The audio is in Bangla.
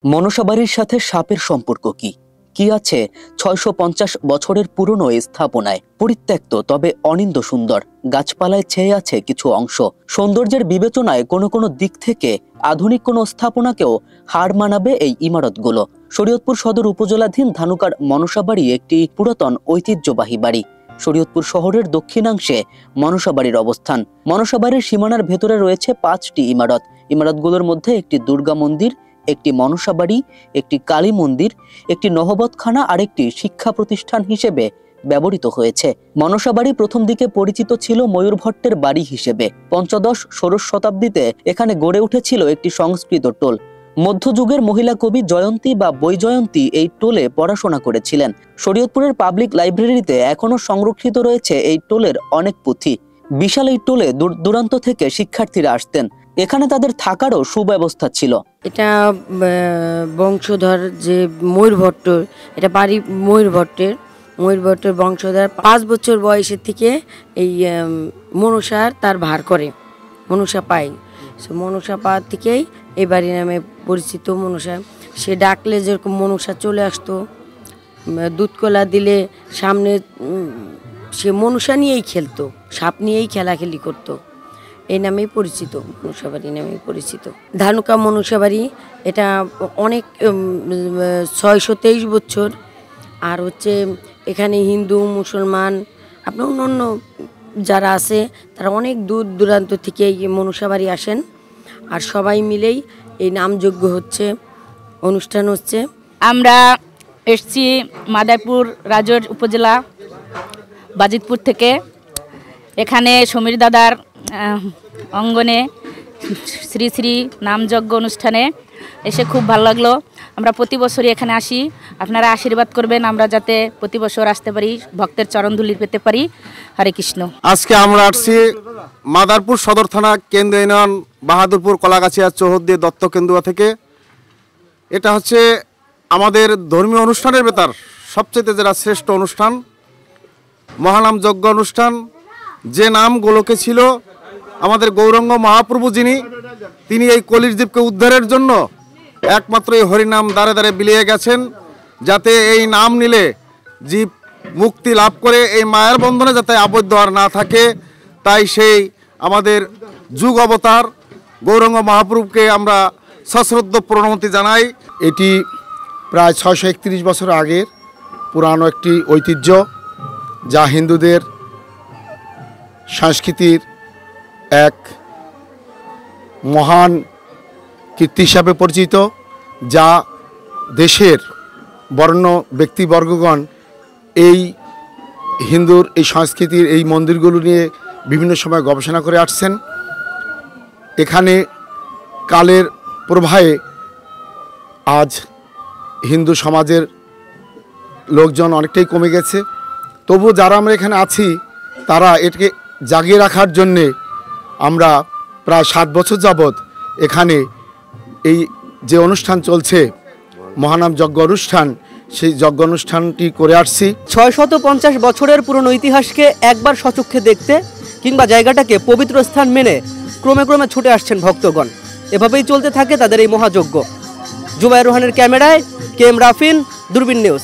মনসাবাড়ির সাথে সাপের সম্পর্ক কি? কি আছে ৬৫০ বছরের পুরনো এই স্থাপনায়? পরিত্যক্ত তবে অনিন্দ্য সুন্দর, গাছপালায় ছেয়ে আছে কিছু অংশ। সৌন্দর্যের বিবেচনায় কোনো কোনো দিক থেকে আধুনিক কোনো স্থাপনাকেও হার মানাবে এই ইমারতগুলো। শরীয়তপুর সদর উপজেলাধীন ধানুকার মনসাবাড়ি একটি পুরাতন ঐতিহ্যবাহী বাড়ি। শরীয়তপুর শহরের দক্ষিণাংশে মনসাবাড়ির অবস্থান। মনসাবাড়ির সীমানার ভেতরে রয়েছে ৫টি ইমারত। ইমারতগুলোর মধ্যে একটি দুর্গা মন্দির, একটি মনসাবাড়ি, একটি কালী মন্দির, একটি নহবতখানা আর একটি শিক্ষা প্রতিষ্ঠান হিসেবে ব্যবহৃত হয়েছে। মনসাবাড়ি প্রথম দিকে পরিচিত ছিল ময়ূর ভট্টের বাড়ি হিসেবে। পঞ্চদশ-ষোড়শ শতাব্দীতে এখানে গড়ে উঠেছিল একটি সংস্কৃত টোল। মধ্যযুগের মহিলা কবি জয়ন্তী বা বৈজয়ন্তী এই টোলে পড়াশোনা করেছিলেন। শরীয়তপুরের পাবলিক লাইব্রেরিতে এখনো সংরক্ষিত রয়েছে এই টোলের অনেক পুঁথি। বিশাল এই টোলে দূর দূরান্ত থেকে শিক্ষার্থীরা আসতেন। এখানে তাদের থাকারও সুব্যবস্থা ছিল। এটা বংশধর যে ময়ূর ভট্ট, এটা বাড়ি ময়ূর ভট্টের বংশধর ৫ বছর বয়সের থেকে এই মনসার তার ভার করে, মনসা পায়। মনসা পাওয়ার থেকেই এই বাড়ি নামে পরিচিত। মনসা সে ডাকলে যেরকম মনসা চলে আসতো, দুধকলা দিলে সামনে সে মনসা নিয়েই খেলতো, সাপ নিয়েই খেলাখেলি করতো। এই নামেই পরিচিত, মনসাবাড়ি নামেই পরিচিত। ধানুকা মনসাবাড়ি এটা অনেক ৬২৩ বছর। আর হচ্ছে এখানে হিন্দু মুসলমান আপনার অন্য যারা আছে তারা অনেক দূর দূরান্ত থেকে এই মনসাবাড়ি আসেন। আর সবাই মিলেই এই নামযজ্ঞ হচ্ছে, অনুষ্ঠান হচ্ছে। আমরা এসছি মাদারীপুর রাজর উপজেলা বাজিতপুর থেকে। এখানে সমীর দাদার অঙ্গনে শ্রী শ্রী নামযজ্ঞ অনুষ্ঠানে এসে খুব ভালো লাগলো। আমরা প্রতি বছরই এখানে আসি, আপনারা আশীর্বাদ করবেন আমরা যাতে প্রতি বছর আসতে পারি, ভক্তের চরণধুলি পেতে পারি। হরে কৃষ্ণ। আজকে আমরা আসছি মাদারপুর সদর থানা কেন্দ্র ইউনিয়ন বাহাদুরপুর কলাগাছিয়া চৌহদ্দি দত্ত কেন্দুয়া থেকে। এটা হচ্ছে আমাদের ধর্মীয় অনুষ্ঠানের ভেতর সবচেয়ে যেটা শ্রেষ্ঠ অনুষ্ঠান, মহানাম যজ্ঞ অনুষ্ঠান। যে নাম গোলকে ছিল আমাদের গৌরাঙ্গ মহাপ্রভু যিনি, তিনি এই কলির দ্বীপকে উদ্ধারের জন্য একমাত্র এই হরিনাম দ্বারে দ্বারে বিলিয়ে গেছেন, যাতে এই নাম নিলে জীব মুক্তি লাভ করে এই মায়ের বন্ধনে যাতে আবদ্ধ আর না থাকে। তাই সেই আমাদের যুগ অবতার গৌরাঙ্গ মহাপ্রভুকে আমরা সশ্রদ্ধ প্রণতি জানাই। এটি প্রায় ৬৩১ বছর আগের পুরানো একটি ঐতিহ্য, যা হিন্দুদের সংস্কৃতির এক মহান কীর্তি হিসাবে পরিচিত, যা দেশের বরেণ্য ব্যক্তিবর্গগণ এই হিন্দুর এই সংস্কৃতির এই মন্দিরগুলো নিয়ে বিভিন্ন সময় গবেষণা করে আসছেন। এখানে কালের প্রবাহে আজ হিন্দু সমাজের লোকজন অনেকটাই কমে গেছে। তবু যারা আমরা এখানে আছি তারা এটাকে জাগিয়ে রাখার জন্যে আমরা প্রায় ৭ বছর যাবৎ এখানে এই যে অনুষ্ঠান চলছে মহানাম যজ্ঞ অনুষ্ঠান, সেই যজ্ঞ অনুষ্ঠানটি করে আসছি। ৬৫০ বছরের পুরনো ইতিহাসকে একবার সচক্ষে দেখতে কিংবা জায়গাটাকে পবিত্র স্থান মেনে ক্রমে ক্রমে ছুটে আসছেন ভক্তগণ। এভাবেই চলতে থাকে তাদের এই মহাযজ্ঞ। জুবায়ের রোহানের ক্যামেরায় KM রাফিন, দূরবীন নিউজ।